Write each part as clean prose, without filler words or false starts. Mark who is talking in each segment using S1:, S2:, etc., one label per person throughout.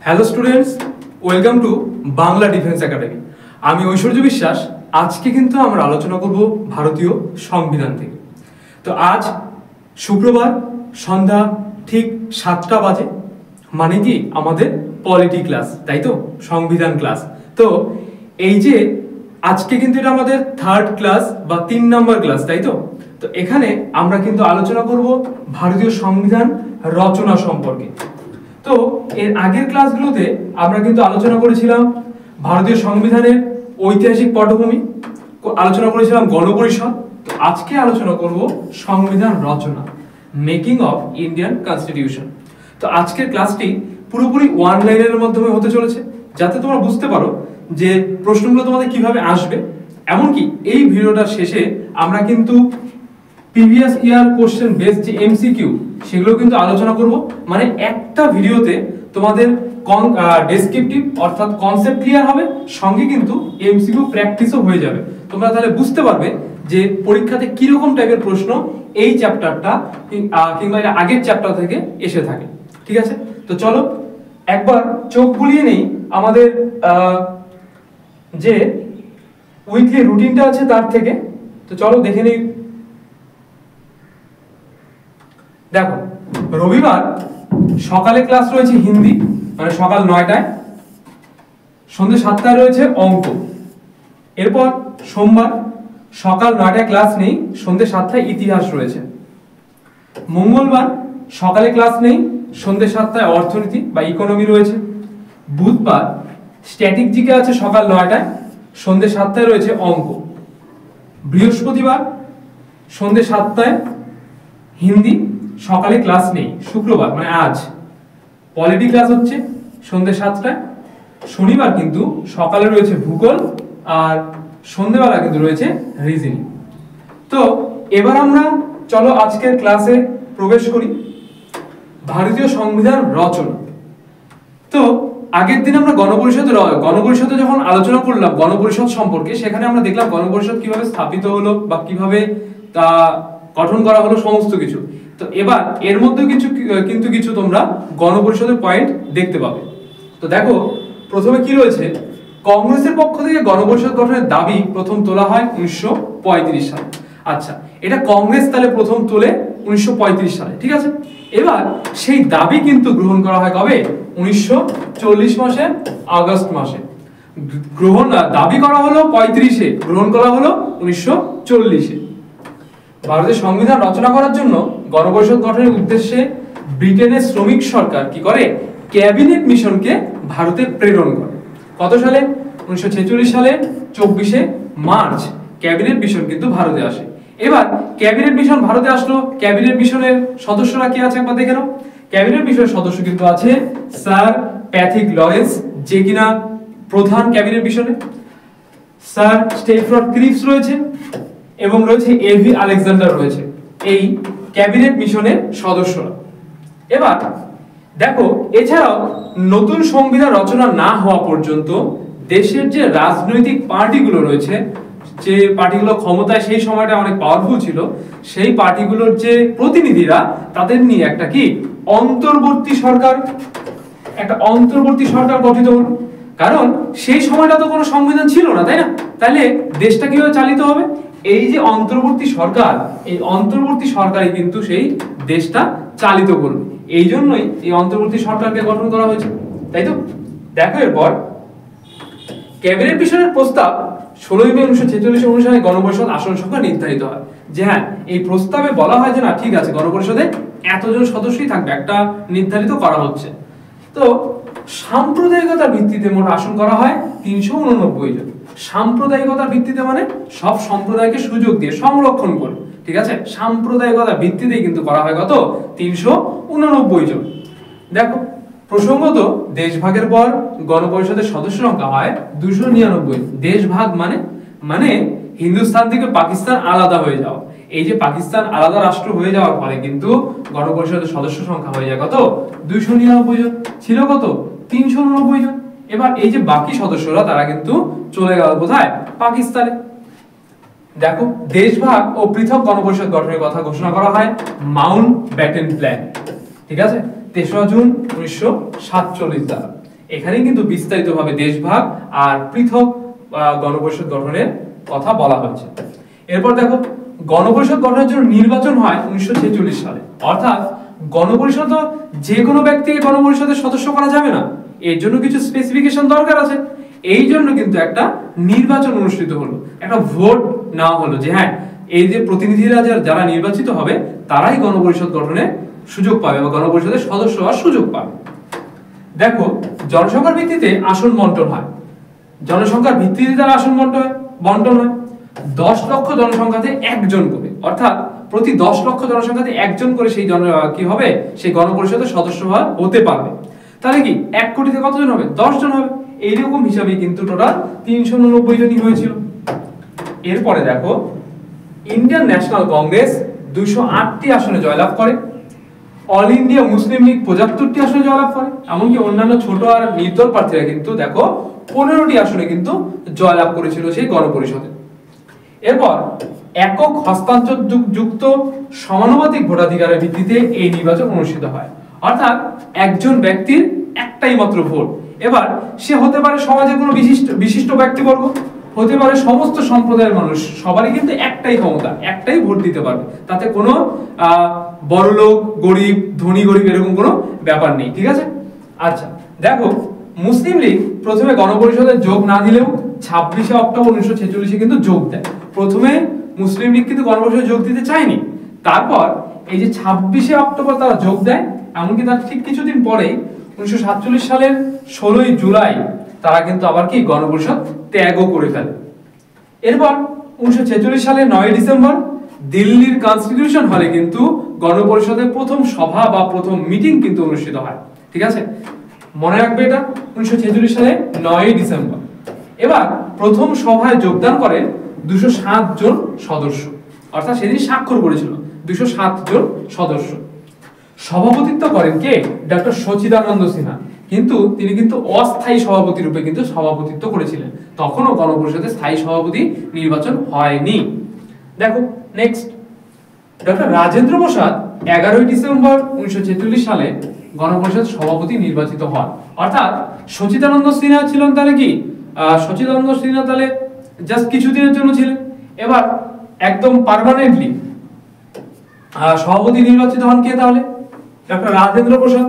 S1: Hello students, welcome to Bangla defence academy. আমি ঐশ্বর্য বিশ্বাস। আজকে কিন্তু আমরা আলোচনা করব ভারতীয় সংবিধান থেকে। তো আজ শুক্রবার সন্ধ্যা ঠিক 7টা বাজে, মানে কি আমাদের পলিটি ক্লাস, তাই তো, সংবিধান ক্লাস। তো এই যে আজকে কিন্তু এটা আমাদের 3rd ক্লাস বা 3 নম্বর ক্লাস, তাই তো। তো এখানে আমরা কিন্তু আলোচনা করব ভারতীয় সংবিধান রচনা সম্পর্কে। তো এর আগের ক্লাসগুলোতে আমরা কিন্তু আলোচনা করেছিলাম ভারতীয় সংবিধানের ঐতিহাসিক পটভূমি, আলোচনা করেছিলাম গণপরিষদ। তো আজকে আলোচনা করব সংবিধান রচনা, মেকিং অফ ইন্ডিয়ান কনস্টিটিউশন। তো আজকের ক্লাসটি পুরোপুরি ওয়ান লাইনের মাধ্যমে হতে চলেছে, যাতে তোমরা বুঝতে পারো যে প্রশ্নগুলো তোমাদের কিভাবে আসবে। এমনকি এই ভিডিওটার শেষে আমরা কিন্তু প্রিভিয়াস ইয়ার কোশ্চেন বেসড যে এমসিকিউ সেগুলো কিন্তু আলোচনা করব। মানে একটা ভিডিওতে তোমাদের ডেসক্রিপটিভ অর্থাৎ কনসেপ্ট ক্লিয়ার হবে, সঙ্গে কিন্তু এমসিকিউ প্র্যাকটিসও হয়ে যাবে। তোমরা তাহলে বুঝতে পারবে যে পরীক্ষাতে কি রকম টাইপের প্রশ্ন এই চ্যাপ্টারটা কিংবা এর আগের চ্যাপ্টার থেকে এসে থাকে। ঠিক আছে, তো চলো একবার চোখ বুলিয়ে নেই আমাদের যে উইকলি রুটিনটা আছে তার থেকে। তো চলো দেখে নেই। দেখো, রবিবার সকালে ক্লাস রয়েছে হিন্দি, মানে সকাল 9টায়, সন্ধ্যে 7টায় রয়েছে অঙ্ক। এরপর সোমবার সকাল 9টায় ক্লাস নেই, সন্ধ্যে 7টায় ইতিহাস রয়েছে। মঙ্গলবার সকালে ক্লাস নেই, সন্ধ্যে 7টায় অর্থনীতি বা ইকোনমি রয়েছে। বুধবার স্ট্যাটিক জিকে আছে সকাল 9টায়, সন্ধ্যে 7টায় রয়েছে অঙ্ক। বৃহস্পতিবার সন্ধ্যে 7টায় হিন্দি, সকালে ক্লাস নেই। শুক্রবার মানে আজ পলিটি ক্লাস হচ্ছে সন্ধ্যে 7টায়। শনিবার কিন্তু সকালে রয়েছে ভূগোল, আর সন্ধ্যেবেলা কিন্তু রয়েছে রিজনিং। তো এবার আমরা চলো আজকের ক্লাসে প্রবেশ করি। ভারতীয় সংবিধান রচনা। তো আগের দিন আমরা গণপরিষদে যখন আলোচনা করলাম গণপরিষদ সম্পর্কে, সেখানে আমরা দেখলাম গণপরিষদ কিভাবে স্থাপিত হলো বা কিভাবে তা গঠন করা হলো সমস্ত কিছু। তো এবার এর মধ্যে কিছু তোমরা গণপরিষদের পয়েন্ট দেখতে পাবে। তো দেখো, প্রথমে কি রয়েছে, কংগ্রেসের পক্ষ থেকে গণপরিষদ গঠনের দাবি প্রথম তোলা হয় 1935 সালে। আচ্ছা, এটা কংগ্রেস তাহলে প্রথম তোলে 1935 সালে, ঠিক আছে। এবার সেই দাবি কিন্তু গ্রহণ করা হয় কবে? 1940 মাসের আগস্ট মাসে। দাবি করা হলো 35-এ, গ্রহণ করা হলো 1940-এ। ভারতের সংবিধান রচনা করার জন্য গণপরিষদ গঠনের উদ্দেশ্যে ব্রিটেনের শ্রমিক সরকার কি করে? ক্যাবিনেট মিশনকে ভারতে প্রেরণ করে। কত সালে? 1946 সালে 24শে মার্চ ক্যাবিনেট মিশন কিন্তু ভারতে আসে। এবার ক্যাবিনেট মিশন ভারতে আসলো, ক্যাবিনেট মিশনের সদস্যরা কি আছে একবার দেখে নাও। ক্যাবিনেট মিশনের সদস্য কিন্তু আছে স্যার প্যাথিক লরেন্স, যে কিনা প্রধান ক্যাবিনেট মিশনে। স্যার স্টেফর্ড ক্রিপস রয়েছে এবং রয়েছে এভি আলেকজান্ডার রয়েছে এই ক্যাবিনেট মিশনের সদস্যরা। এবার দেখো, এছাড়াও নতুন সংবিধান রচনা না হওয়া পর্যন্ত দেশের যে রাজনৈতিক পার্টিগুলো রয়েছে, যে পার্টিগুলো ক্ষমতায় সেই সময়টা অনেক পাওয়ারফুল ছিল, সেই পার্টিগুলোর যে প্রতিনিধিরা তাদের নিয়ে একটা অন্তর্বর্তী সরকার গঠিত হলো। কারণ সেই সময়টা তো কোনো সংবিধান ছিল না, তাই না? তাহলে দেশটা কিভাবে চালিত হবে? এই যে অন্তর্বর্তী সরকার, এই অন্তর্বর্তী সরকারই কিন্তু সেই দেশটা চালিত করবে। এই জন্যই এই অন্তর্বর্তী সরকারকে গঠন করা হয়েছে, তাই তো। দেখো, এরপর ক্যাবিনেট মিশনের প্রস্তাব 16 মে 1946 অনুসারে গণপরিষদ আসন সংখ্যা নির্ধারিত হয়। যে হ্যাঁ, এই প্রস্তাবে বলা হয় যে না, ঠিক আছে, গণপরিষদে এতজন সদস্যই থাকবে, একটা নির্ধারিত করা হচ্ছে। তো সাম্প্রদায়িকতার ভিত্তিতে মোট আসন করা হয় 389 জন। সাম্প্রদায়িকতার ভিত্তিতে মানে সব সম্প্রদায়কে সুযোগ দিয়ে সংরক্ষণ করে, ঠিক আছে। সাম্প্রদায়িকতার ভিত্তিতেই কিন্তু করা হয় কত? 389 জন। দেখো, প্রসঙ্গত দেশভাগের পর গণপরিষদের সদস্য সংখ্যা হয় 299। দেশভাগ মানে হিন্দুস্তান থেকে পাকিস্তান আলাদা হয়ে যাওয়া। এই যে পাকিস্তান আলাদা রাষ্ট্র হয়ে যাওয়ার ফলে কিন্তু গণপরিষদের সদস্য সংখ্যা হয়ে যায় কত? 299 জন। ছিল কত? 389 জন। এবার এই যে বাকি সদস্যরা তারা কিন্তু চলে গেল কোথায়? পাকিস্তানে। দেখো, দেশভাগ ও পৃথক গণপরিষদ গঠনের কথা ঘোষণা করা হয় মাউন্ট ব্যাটেন প্ল্যান, ঠিক আছে, 3রা জুন 1947 দ্বারা। এখানে কিন্তু বিস্তারিতভাবে দেশভাগ আর পৃথক গণপরিষদ গঠনের কথা বলা হয়েছে। এরপর দেখো গণপরিষদ গঠনের জন্য নির্বাচন হয় 1946 সালে। অর্থাৎ গণপরিষদ যে কোনো ব্যক্তিকে গণপরিষদের সদস্য করা যাবে না, এর জন্য কিছু স্পেসিফিকেশন দরকার আছে। এই জন্য কিন্তু একটা নির্বাচন অনুষ্ঠিত হলো, একটা ভোট নেওয়া হলো যে হ্যাঁ এই যে প্রতিনিধিরা যারা নির্বাচিত হবে তারাই গণপরিষদ গঠনের সুযোগ পাবে বা গণপরিষদের সদস্য হওয়ার সুযোগ পাবে। দেখো জনসংখ্যার ভিত্তিতে আসন বন্টন হয়, জনসংখ্যার ভিত্তিতে তারা আসন বন্টন হয় 10 লক্ষ জনসংখ্যাতে একজন করে, অর্থাৎ প্রতি 10 লক্ষ জনসংখ্যাতে একজন করে সেই কি হবে সেই গণপরিষদের সদস্য হতে পারবে। তাহলে কি 1 কোটিতে কতজন হবে? 10 জন হবে। এইরকম হিসাবে কিন্তু টোটাল 389 জনই হয়েছিল। এরপরে দেখো ইন্ডিয়ান ন্যাশনাল কংগ্রেস 208টি আসনে জয়লাভ করে, অল ইন্ডিয়া মুসলিম লীগ 75টি আসনে জয়লাভ করে, এমনকি অন্যান্য ছোট আর নির্দল প্রার্থীরা কিন্তু দেখো 15টি আসনে কিন্তু জয়লাভ করেছিল সেই গণপরিষদে। এরপর একক হস্তান্তর যুক্ত সমানুপাতিক ভোটাধিকারের ভিত্তিতে এই নির্বাচন অনুষ্ঠিত হয়, অর্থাৎ একজন ব্যক্তির একটাই মাত্র ভোট। এবার সে হতে পারে সমাজের কোনো বিশিষ্ট ব্যক্তিবর্গ, হতে পারে সমস্ত সম্প্রদায়ের মানুষ, সবারই কিন্তু একটাই ক্ষমতা, একটাই ভোট দিতে পারবে, তাতে কোনো বড় লোক গরিব ধনী গরিব এরকম কোনো ব্যাপার নেই, ঠিক আছে। আচ্ছা দেখো মুসলিম লীগ প্রথমে গণপরিষদে যোগ না দিলেও 26শে অক্টোবর 1946 কিন্তু যোগ দেয়। প্রথমে মুসলিম লীগ কিন্তু গণপরিষদে যোগ দিতে চায়নি, তারপর এই যে 26শে অক্টোবর তারা যোগ দেয়, এমনকি তার ঠিক কিছুদিন পরেই 1947 সালের 16ই জুলাই তারা কিন্তু আবার কি গণপরিষদ ত্যাগও করে ফেলে। এরপর 1946 সালের 9ই ডিসেম্বর দিল্লির কনস্টিটিউশন হলে কিন্তু গণপরিষদের প্রথম সভা বা প্রথম মিটিং কিন্তু অনুষ্ঠিত হয়, ঠিক আছে, মনে রাখবে এটা 1946 সালে 9ই ডিসেম্বর। এবার প্রথম সভায় যোগদান করেন 207 জন সদস্য, অর্থাৎ সেদিন স্বাক্ষর করেছিল 207 জন সদস্য। সভাপতিত্ব করেন কে? ডক্টর সচিদানন্দ সিনহা, কিন্তু তিনি কিন্তু অস্থায়ী সভাপতি রূপে কিন্তু সভাপতিত্ব করেছিলেন, তখনও গণপরিষদের স্থায়ী সভাপতি নির্বাচন হয়নি। দেখো next doctor Rajendra Prasad 11ই December 1946 সালে গণপরিষদ সভাপতি নির্বাচিত হন। অর্থাৎ সচিদানন্দ সিনহা ছিলেন তাহলে কি সচিদানন্দ সিনহা তাহলে জাস্ট কিছুদিনের জন্য ছিলেন, এবার একদম পার্মানেন্টলি সভাপতি নির্বাচিত হন কে? তাহলে ডক্টর রাজেন্দ্র প্রসাদ।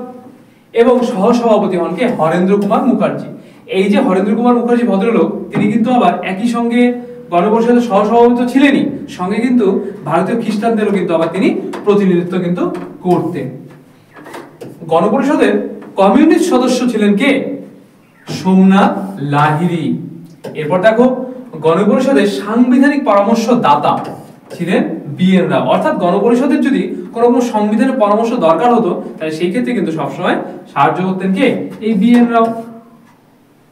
S1: এবং সহসভাপতি হন কে? হরেন্দ্র কুমার মুখার্জি। এই যে হরেন্দ্র কুমার মুখার্জি ভদ্রলোক, তিনি কিন্তু আবার একই সঙ্গে গণপরিষদের সহসভাপতি ছিলেনই, সঙ্গে কিন্তু ভারতীয় খ্রিস্টানদেরও কিন্তু আবার তিনি প্রতিনিধিত্ব কিন্তু করতেন। গণপরিষদের কমিউনিস্ট সদস্য ছিলেন কে? সোমনাথ লাহিড়ী। এরপর দেখো গণপরিষদের সাংবিধানিক পরামর্শদাতা ছিলেন বি.এন. রাও। অর্থাৎ গণপরিষদের যদি কোনো সংবিধানের পরামর্শ দরকার হতো তাহলে সেই ক্ষেত্রে কিন্তু সবসময় সাহায্য করতেন কে? এই বি.এন. রাও।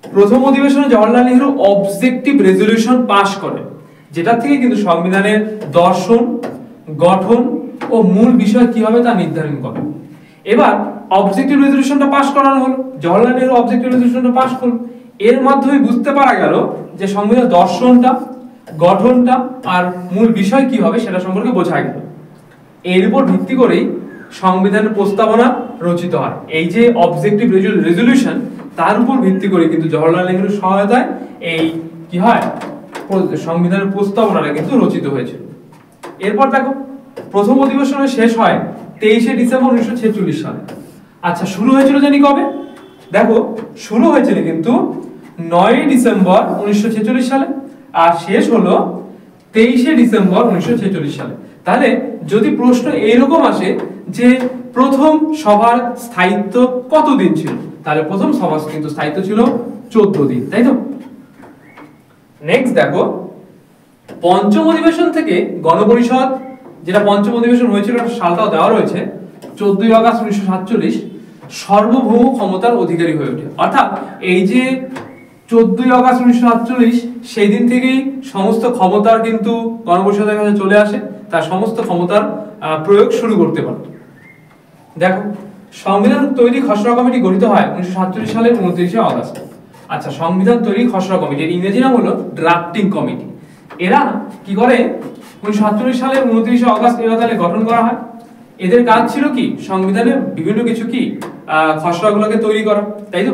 S1: প্রথম অধিবেশনে Jawaharlal Nehru objective resolution pass করেন, যেটা থেকে কিন্তু সংবিধানের দর্শন গঠন ও মূল বিষয় কি হবে তা নির্ধারণ করে। এবার অবজেক্টিভ রেজলিউশনটা পাস করানো হলো, জওহরলাল নেহরু অবজেক্টিভ রেজলিউশনটা পাস করলো। এর মাধ্যমে বুঝতে পারা গেল যে সংবিধানের দর্শনটা গঠনটা আর মূল বিষয় কি হবে সেটা সম্পর্কে বোঝা গেল। এর উপর ভিত্তি করেই সংবিধানের প্রস্তাবনা রচিত হয়। এই যে অবজেক্টিভ রেজলিউশন, তার উপর ভিত্তি করে কিন্তু জওহরলাল নেহরুর সহায়তায় এই কি হয় সংবিধানের প্রস্তাবনাটা কিন্তু রচিত হয়েছিল। এরপর দেখো প্রথম অধিবেশন শেষ হয় 23শে ডিসেম্বর 1946 সালে। আচ্ছা শুরু হয়েছিল জানি কবে? দেখো শুরু হয়েছিল কিন্তু 9ই ডিসেম্বর 1946 সালে আর শেষ হলো 23শে ডিসেম্বর 1946 সালে। তাহলে যদি প্রশ্ন এইরকম আসে যে প্রথম সভার স্থায়িত্ব কতদিন ছিল, তাহলে প্রথম সভার কিন্তু স্থায়িত্ব ছিল 14 দিন, তাই তো। নেক্সট দেখো পঞ্চম অধিবেশন থেকে গণপরিষদ, যেটা পঞ্চম অধিবেশন হয়েছিল সালটাও দেওয়া রয়েছে 14ই আগস্ট 1947, সার্বভৌম ক্ষমতার অধিকারী হয়ে ওঠে। অর্থাৎ এই যে 14ই আগস্ট 1947 সেই দিন থেকেই সমস্ত ক্ষমতার কিন্তু গণপরিষদের কাছে চলে আসে, তার সমস্ত ক্ষমতার প্রয়োগ শুরু করতে পারে। দেখো সংবিধান তৈরি খসড়া কমিটি গঠিত হয় 1947 সালের 29শে আগস্ট। আচ্ছা সংবিধান তৈরি খসড়া কমিটি, এর ইংরেজি নাম হলো ড্রাফটিং কমিটি। এরা কি করে 1947 সালের 29শে আগস্ট এরা তাহলে গঠন করা হয়। এদের কাজ ছিল কি সংবিধানের বিভিন্ন কিছু কি খসড়াগুলোকে তৈরি করা, তাই তো।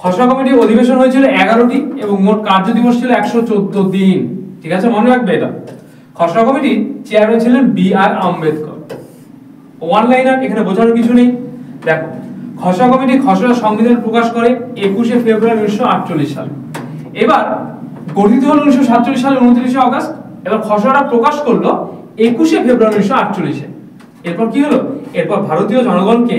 S1: খসড়া কমিটির অধিবেশন হয়েছিল 11টি এবং মোট কার্য দিবস ছিল 114 দিন। ঠিক আছে, মনে রাখবে এটা। খসড়া কমিটির চেয়ারম্যান ছিলেন বি.আর. আম্বেদকর। ওয়ান লাইনার, এখানে বোঝানোর কিছু নেই। দেখো, খসড়া কমিটি খসড়া সংবিধান প্রকাশ করে 21শে ফেব্রুয়ারি 1948 সালে। এবার গঠিত হলো 1947 সালের 29শে আগস্ট। এবার খসড়াটা প্রকাশ করলো 21শে ফেব্রুয়ারি 1948-এ। এরপর কি হলো? এরপর ভারতীয় জনগণকে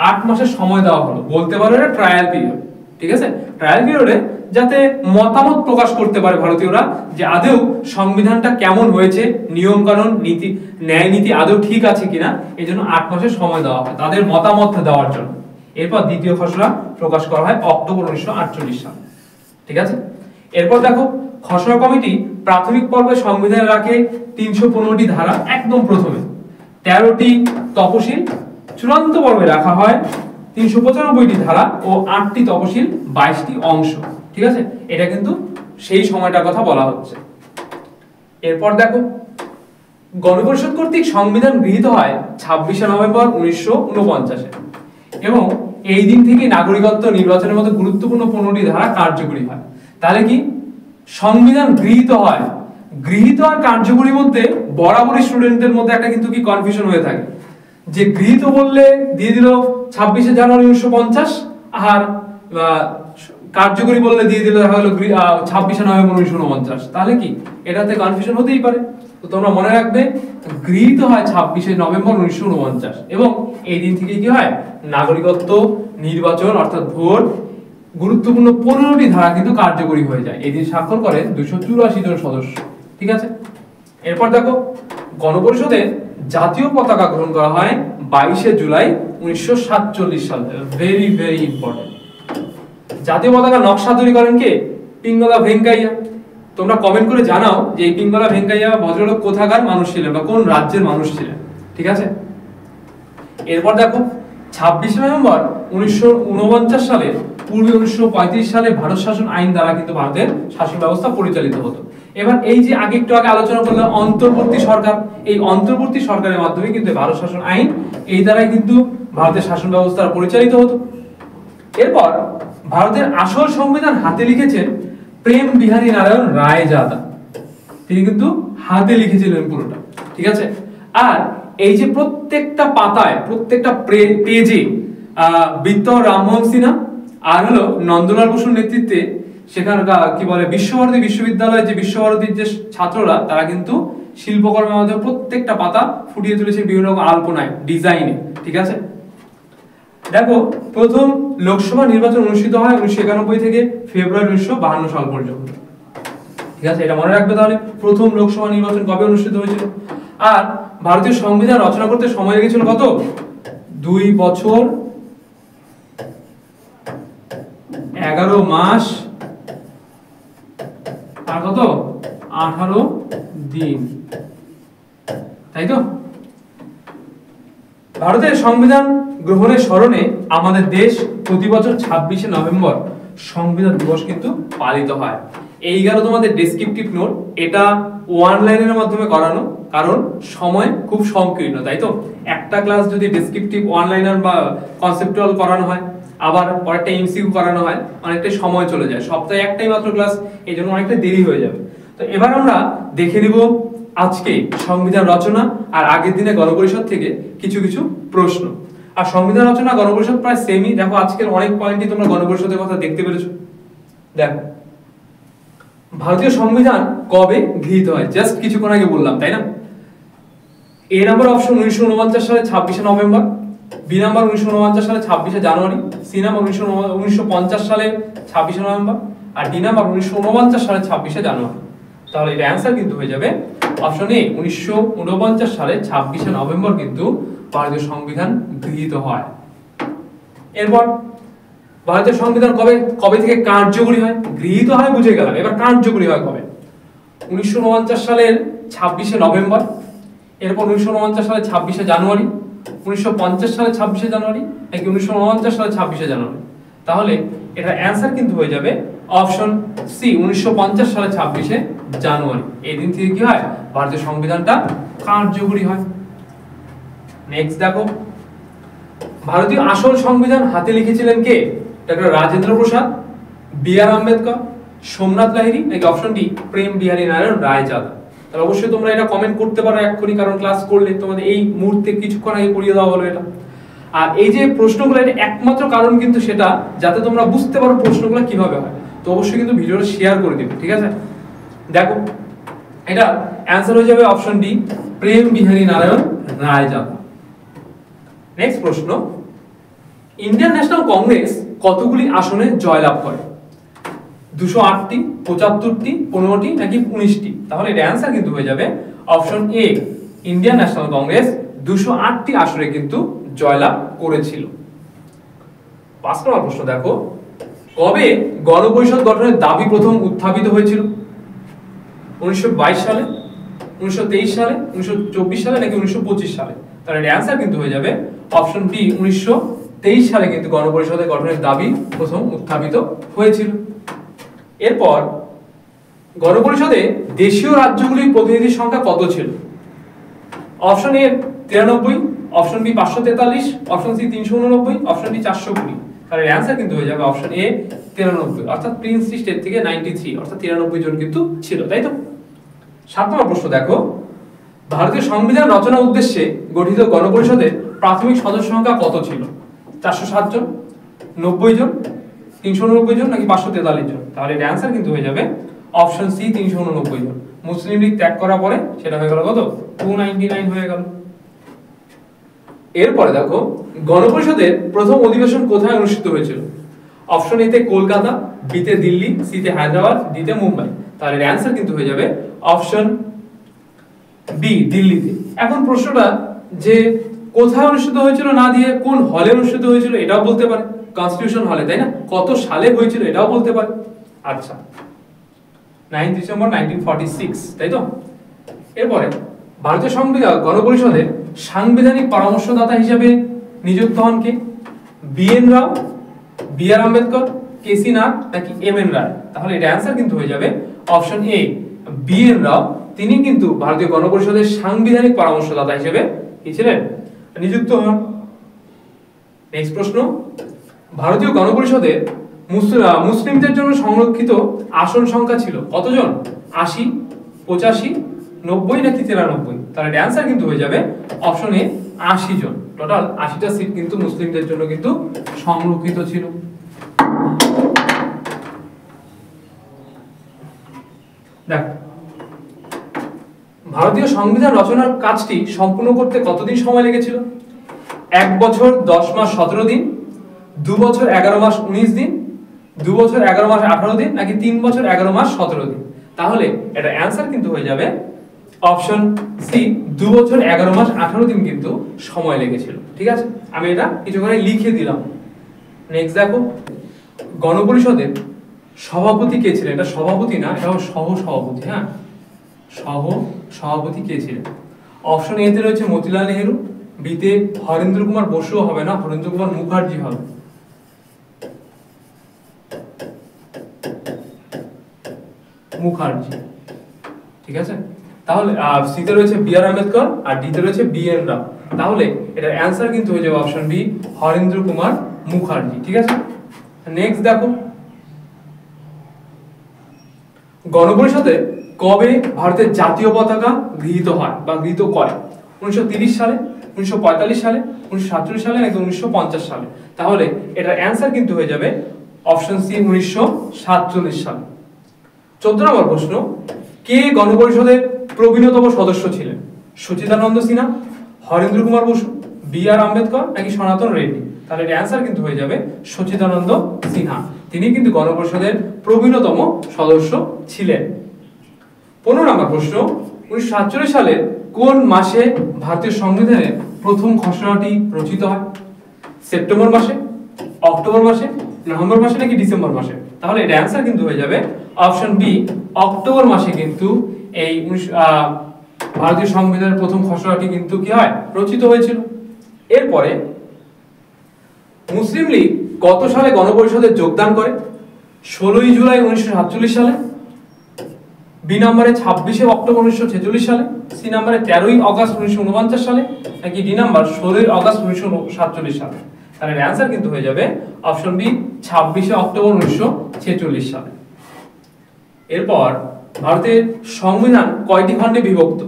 S1: 8 মাসের সময় দেওয়া হলো, বলতে পারো এটা ট্রায়াল পিরিয়ড। ঠিক আছে, ট্রায়াল পিরিয়ডে যাতে মতামত প্রকাশ করতে পারে ভারতীয়রা যে আদৌ সংবিধানটা কেমন হয়েছে, নিয়ম কানুন নীতি ন্যায় নীতি আদৌ ঠিক আছে কিনা, এই জন্য 8 মাসের সময় দেওয়া হয় তাদের মতামত দেওয়ার জন্য। এরপর দ্বিতীয় খসড়া প্রকাশ করা হয় অক্টোবর 1948 সালে। ঠিক আছে, এরপর দেখো, খসড়া কমিটি প্রাথমিক পর্বে সংবিধানে রাখে 315টি ধারা একদম প্রথমে, 13টি তফসিল, চূড়ান্ত পর্বে রাখা হয় 395টি ধারা ও 8টি তফসিল, 22টি অংশ। ঠিক আছে, এটা কিন্তু সেই সময়টার কথা বলা হচ্ছে। এরপর দেখো, গণপরিষদ কর্তৃক সংবিধান গৃহীত হয় 26শে নভেম্বর 1949-এ এবং এই দিন থেকে নাগরিকত্ব নির্বাচনের মতো গুরুত্বপূর্ণ 15টি ধারা কার্যকরী হয়। তাহলে কি সংবিধান গৃহীত হয়, গৃহীত আর কার্যকরীর মধ্যে বরাবরই স্টুডেন্টদের মধ্যে একটা কিন্তু কি কনফিউশন হয়ে থাকে যে গৃহীত বললে দিয়ে দিল 26শে জানুয়ারি 1950 আর কার্যকরী বললে দিয়ে দিল হলো 26শে নভেম্বর 1949। তাহলে কি এটাতে কনফিউশন হতেই পারে। তো তোমরা মনে রাখবে গৃহীত হয় 26শে নভেম্বর 1949 এবং এই দিন থেকে কি হয় নাগরিকত্ব নির্বাচন অর্থাৎ ভোট গুরুত্বপূর্ণ 15টি ধারা কিন্তু কার্যকরী হয়ে যায়। এই দিন স্বাক্ষর করেন 284 জন সদস্য। ঠিক আছে, এরপর দেখো, গণপরিষদে জাতীয় পতাকা গ্রহণ করা হয় 22শে জুলাই 1947 সালে। Very very important. জাতীয় পতাকা নকশা তৈরি করেন কে? পিঙ্গলা ভেঙ্কাইয়া। তোমরা কমেন্ট করে জানাও যে এই পিঙ্গলা ভেঙ্কাইয়া ভদ্রলোক কোথাকার মানুষ ছিলেন বা কোন রাজ্যের মানুষ ছিলেন। ঠিক আছে, এরপর দেখো, 26শে নভেম্বর 1949 সালে পূর্বে 1935 সালে ভারত শাসন আইন দ্বারা কিন্তু ভারতের শাসন ব্যবস্থা পরিচালিত হতো। এবার এই যে একটু আগে আলোচনা করলাম অন্তর্বর্তী সরকার, এই অন্তর্বর্তী সরকারের মাধ্যমে কিন্তু ভারত শাসন আইন এই দ্বারাই কিন্তু ভারতের শাসন ব্যবস্থা পরিচালিত হতো। এরপর ভারতের আসল সংবিধান হাতে লিখেছেন প্রেম বিহারী নারায়ণ রায়জাদা। তিনি কিন্তু হাতে লিখেছিলেন পুরোটা। ঠিক আছে, আর এই যে প্রত্যেকটা পাতায় প্রত্যেকটা পেজে বিত্তর রামমোহন সিনহা আর হলো নন্দলাল বসুর নেতৃত্বে সেখানকার কি বলে বিশ্বভারতী বিশ্ববিদ্যালয়ের যে বিশ্বভারতীর যে ছাত্ররা তারা কিন্তু শিল্পকর্মের মাধ্যমে প্রত্যেকটা পাতা ফুটিয়ে তুলেছে বিভিন্ন রকম আলপনায় ডিজাইনে। ঠিক আছে, দেখো, প্রথম লোকসভা নির্বাচন অনুষ্ঠিত হয় 1991 থেকে ফেব্রুয়ারি 1952 সাল পর্যন্ত। ঠিক আছে, এটা মনে রাখবে। তাহলে প্রথম লোকসভা নির্বাচন কবে অনুষ্ঠিত হয়েছিল? আর ভারতীয় সংবিধান রচনা করতে সময় লেগেছিল কত? 2 বছর 11 মাস আর কত 18 দিন, তাই তো? ভারতের সংবিধান গ্রহণের স্মরণে আমাদের দেশ প্রতি বছর 26শে নভেম্বর সংবিধান দিবস কিন্তু পালিত হয়। এই গেল তোমাদের ডেসক্রিপটিভ নোট। এটা ওয়ান লাইনের মাধ্যমে করানো, কারণ সময় খুব সংকীর্ণ, তাই তো? একটা ক্লাস যদি ডেসক্রিপটিভ ওয়ান লাইনার বা কনসেপ্টুয়াল করানো হয়, আবার পরেরটা এমসিকিউ করানো হয়, অনেকটা সময় চলে যায়। সপ্তাহে একটাই মাত্র ক্লাস, এই জন্য অনেকটা দেরি হয়ে যাবে। তো এবার আমরা দেখে নিব আজকে সংবিধান রচনা আর আগের দিনে গণপরিষদ থেকে কিছু কিছু প্রশ্ন। আর সংবিধান রচনা গণপরিষদ প্রায় সেমই। দেখো, আজকের অনেক পয়েন্টই তোমরা গণপরিষদের কথা দেখতে পেরেছো। দেখো, ভারতীয় সংবিধান কবে গৃহীত হয় জাস্ট কিছুক্ষণ আগে বললাম, তাই না? এ নাম্বার অপশন 1949 সালে 26শে নভেম্বর, বি নাম্বার 1949 সালে 26শে জানুয়ারি, সি নাম্বার 1950 সালে 26শে নভেম্বর আর ডি নাম্বার 1949 সালে 26শে জানুয়ারি। তাহলে এর অ্যানসার কিন্তু হয়ে যাবে অপশন এ 1949 সালে 26শে নভেম্বর কিন্তু ভারতীয় সংবিধান গৃহীত হয়। এরপর ভারতের সংবিধান কবে থেকে কার্যকরী হয়? গৃহীত হয় বুঝে গেলাম, এবার কার্যকরী হয় কবে? 1949 সালের 26শে নভেম্বর, এরপর 1949 সালে 26শে জানুয়ারি, 1950 সালে 26শে জানুয়ারি নাকি 1949 সালে 26শে জানুয়ারি? তাহলে এটা অ্যানসার কিন্তু হয়ে যাবে অপশন সি 1950 সালে 26শে জানুয়ারি। এই দিন থেকে কি হয় ভারতীয় সংবিধানটা কার্যকরী হয়। নেক্সট দেখো, ভারতীয় আসল সংবিধান হাতে লিখেছিলেন কে? ডক্টর রাজেন্দ্র প্রসাদ, বি আর আম্বেদকর, সোমনাথ লাহিড়ী নাকি অপশন ডি প্রেম বিহারী নারায়ণ রায়চাঁদ? তাহলে অবশ্যই তোমরা এটা কমেন্ট করতে পারো এক্ষুনি, কারণ ক্লাস করলে তোমাদের এই মুহূর্তে কিছুক্ষণ আগে পড়িয়ে দেওয়া হলো এটা। আর এই যে প্রশ্নগুলো, এটা একমাত্র কারণ কিন্তু সেটা যাতে তোমরা বুঝতে পারো প্রশ্নগুলো কিভাবে হয়। তো অবশ্যই কিন্তু ভিডিওটা শেয়ার করে দিবে, ঠিক আছে? দেখো এটা অ্যান্সার হয়ে যাবে অপশন ডি প্রেম বিহারী নারায়ণ রায়চাঁদ। নেক্সট প্রশ্ন, ইন্ডিয়ান ন্যাশনাল কংগ্রেস কতগুলি আসনে জয়লাভ করে? 208টি, 75টি, 15টি নাকি 19টি? তাহলে এর অ্যান্সার কিন্তু হয়ে যাবে অপশন এ ইন্ডিয়ান ন্যাশনাল কংগ্রেস 208টি আসনে কিন্তু জয়লাভ করেছিল। 5 নম্বর প্রশ্ন দেখো, কবে গণপরিষদ গঠনের দাবি প্রথম উত্থাপিত হয়েছিল? 1922 সালে, 1923 সালে, 1924 সালে নাকি 1925 সালে? তাহলে এর অ্যান্সার কিন্তু হয়ে যাবে অপশন বি 1923 সালে কিন্তু গণপরিষদের গঠনের দাবি প্রথম উত্থাপিত হয়েছিল। এরপর গণপরিষদে দেশীয় রাজ্যগুলির প্রতিনিধির সংখ্যা কত ছিল? Option A 93, option B 543, option C 389, option D 420। তাহলে অ্যান্সার কিন্তু হয়ে যাবে অপশন এ 93, অর্থাৎ প্রিন্সলি স্টেট থেকে 93 অর্থাৎ 93 জন কিন্তু ছিল, তাই তো? 7 নম্বর প্রশ্ন দেখো, ভারতীয় সংবিধান রচনা উদ্দেশ্যে গঠিত গণপরিষদের প্রাথমিক সদস্য সংখ্যা কত ছিল? 407 জন, 90 জন, 389 জন নাকি 543 জন? তাহলে এর অ্যান্সার কিন্তু হয়ে যাবে অপশন সি 389 জন। মুসলিম লীগ ত্যাগ করার পরে সেটা হয়ে গেল কত? 299 হয়ে গেল। এরপরে দেখো, গণপরিষদের প্রথম অধিবেশন কোথায় অনুষ্ঠিত হয়েছিল? অপশন এ তে কলকাতা, বি তে দিল্লি, সি তে হায়দ্রাবাদ, ডি তে মুম্বাই। তাহলে এর অ্যান্সার কিন্তু হয়ে যাবে অপশন বি দিল্লিতে। এখন প্রশ্নটা যে কোথায় অনুষ্ঠিত হয়েছিল না দিয়ে কোন হলে অনুষ্ঠিত হয়েছিল এটাও বলতে পারে, কনস্টিটিউশন হলে, তাই না? কত সালে হয়েছিল এটাও বলতে পারে। আচ্ছা, 9 ডিসেম্বর 1946, তাই তো? এরপরে ভারতীয় সংবিধান গণপরিষদের সাংবিধানিক পরামর্শদাতা হিসেবে নিযুক্ত হন কে? বি এন রাও, বি আর আম্বেদকর, কে সি নাগ নাকি এম এন রায়? তাহলে এটা অ্যান্সার কিন্তু হয়ে যাবে অপশন এ বি এন রাও। তিনি কিন্তু ভারতীয় গণপরিষদের সাংবিধানিক পরামর্শদাতা হিসেবে কি ছিলেন? নিযুক্ত হন। নেক্সট প্রশ্ন, ভারতীয় গণপরিষদে মুসলিমদের জন্য সংরক্ষিত আসন সংখ্যা ছিল কতজন? 80, 85, 90 নাকি 93? তাহলে এর অ্যান্সার কিন্তু হয়ে যাবে অপশন এ 80 জন। টোটাল 80টা সিট কিন্তু মুসলিমদের জন্য কিন্তু সংরক্ষিত ছিল। দেখ, ভারতীয় সংবিধান রচনার কাজটি সম্পূর্ণ করতে কতদিন সময় লেগেছিল? 1 বছর 10 মাস 17 দিন, 2 বছর 11 মাস 19 দিন, 2 বছর 11 মাস 18 দিন নাকি 3 বছর 11 মাস 17 দিন? তাহলে এটা অ্যান্সার কিন্তু হয়ে যাবে অপশন সি 2 বছর 11 মাস 18 দিন কিন্তু সময় লেগেছিল। ঠিক আছে, আমি এটা কিছুক্ষণে লিখে দিলাম। নেক্সট দেখো, গণপরিষদের সভাপতি কে ছিলেন? এটা সভাপতি না, এটা সহ সভাপতি। হ্যাঁ, সহ সভাপতি কে ছিলেন? অপশন এ তে রয়েছে মতিলাল নেহেরু, বি তে হরেন্দ্র কুমার বসুও হবে না, হরেন্দ্র কুমার মুখার্জি হবে। মুখার্জি, ঠিক আছে। তাহলে সি তে রয়েছে বি আর আম্বেদকর আর ডি তে রয়েছে বি এন রাও। তাহলে এটা অ্যান্সার কিন্তু হয়ে যাবে অপশন বি হরেন্দ্র কুমার মুখার্জি। ঠিক আছে, নেক্সট দেখো, গণপরিষদে কবে ভারতের জাতীয় পতাকা গৃহীত হয় বা গৃহীত করে? 1930 সালে, 1945 সালে, 1947 সালে নাকি 1950 সালে? তাহলে এটার অ্যান্সার কিন্তু হয়ে যাবে অপশন সি 1947 সালে। 14 নম্বর প্রশ্ন, কে গণপরিষদের প্রবীণতম সদস্য ছিলেন? সচিদানন্দ সিনহা, হরেন্দ্র কুমার বসু, বি আর আম্বেদকর নাকি সনাতন রেড্ডি? তাহলে এর অ্যান্সার কিন্তু হয়ে যাবে সচিদানন্দ সিনহা। তিনি কিন্তু গণপরিষদের প্রবীণতম সদস্য ছিলেন। 15 নম্বর প্রশ্ন, 1947 সালে কোন মাসে ভারতীয় সংবিধানের প্রথম খসড়াটি রচিত হয়? সেপ্টেম্বর মাসে, অক্টোবর মাসে, নভেম্বর মাসে নাকি ডিসেম্বর মাসে? তাহলে এর অ্যান্সার কিন্তু হয়ে যাবে অপশন বি অক্টোবর মাসে কিন্তু এই ভারতীয় সংবিধানের প্রথম খসড়াটি কিন্তু কি হয়? রচিত হয়েছিল। এরপরে মুসলিম লীগ কত সালে গণপরিষদে যোগদান করে? 16 জুলাই 1947 সালে, বি নম্বরে 26 অক্টোবর 1946 সালে, সি নম্বরে 13 আগস্ট 1949 সালে নাকি ডি নাম্বার 16 আগস্ট 1947 সালে? তাহলে অ্যান্সার কিন্তু হয়ে যাবে অপশন বি 26 অক্টোবর 1946 সালে। এরপর ভারতের সংবিধান কয়টি খণ্ডে বিভক্ত?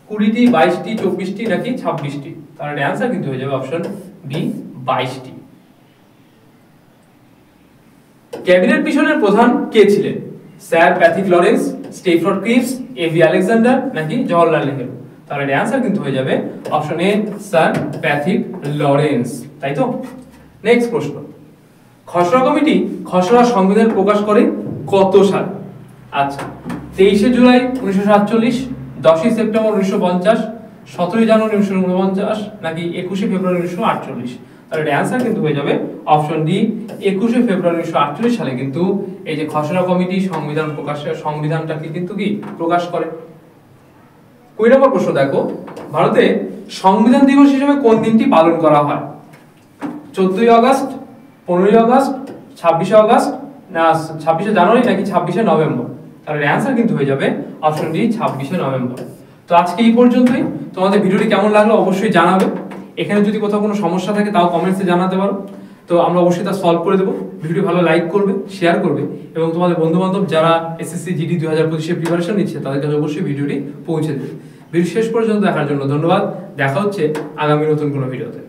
S1: 20টি, 22টি, 24টি নাকি 26টি? তাহলে অ্যান্সার কিন্তু হয়ে যাবে অপশন বি 22টি। ক্যাবিনেট মিশনের প্রধান কে ছিলেন? Sir Pethick Lawrence, Stafford Cripps, AV Alexander নাকি জওহরলাল নেহেরু? তাহলে এর অ্যান্সার কিন্তু হয়ে যাবে option A sir Pethick Lawrence, তাই তো? নেক্সট প্রশ্ন, খসড়া কমিটি খসড়া সংবিধান প্রকাশ করে কত সালে? আচ্ছা, 23 জুলাই 1947, 10 সেপ্টেম্বর 1950, 17 জানুয়ারি 1949 নাকি 21 ফেব্রুয়ারি 1948? তাহলে এর অ্যান্সার কিন্তু হয়ে যাবে অপশন ডি 21 ফেব্রুয়ারি 1948 সালে কিন্তু এই যে খসড়া কমিটি সংবিধানটাকে কিন্তু কি প্রকাশ করে। 20 নম্বর প্রশ্ন দেখো, ভারতে সংবিধান দিবস হিসেবে কোন দিনটি পালন করা হয়? 14 আগস্ট, 15 আগস্ট, 26 আগস্ট না 26 জানুয়ারি নাকি 26 নভেম্বর? তাহলে অ্যান্সার কিন্তু হয়ে যাবে অপশন ডি 26 নভেম্বর। তো আজকে এই পর্যন্তই। তোমাদের ভিডিওটি কেমন লাগলো অবশ্যই জানাবে। এখানে যদি কোথাও কোনো সমস্যা থাকে তাও কমেন্টসে জানাতে পারো, তো আমরা অবশ্যই তা সলভ করে দেবো। ভিডিওটি ভালো লাইক করবে, শেয়ার করবে এবং তোমাদের বন্ধু-বান্ধব যারা এসএসসি জিডি 2025 এর প্রিপারেশন নিচ্ছে তাদের কাছে অবশ্যই ভিডিওটি পৌঁছে দেবে। ভিডিও শেষ পর্যন্ত দেখার জন্য ধন্যবাদ। দেখা হচ্ছে আগামী নতুন কোনো ভিডিওতে।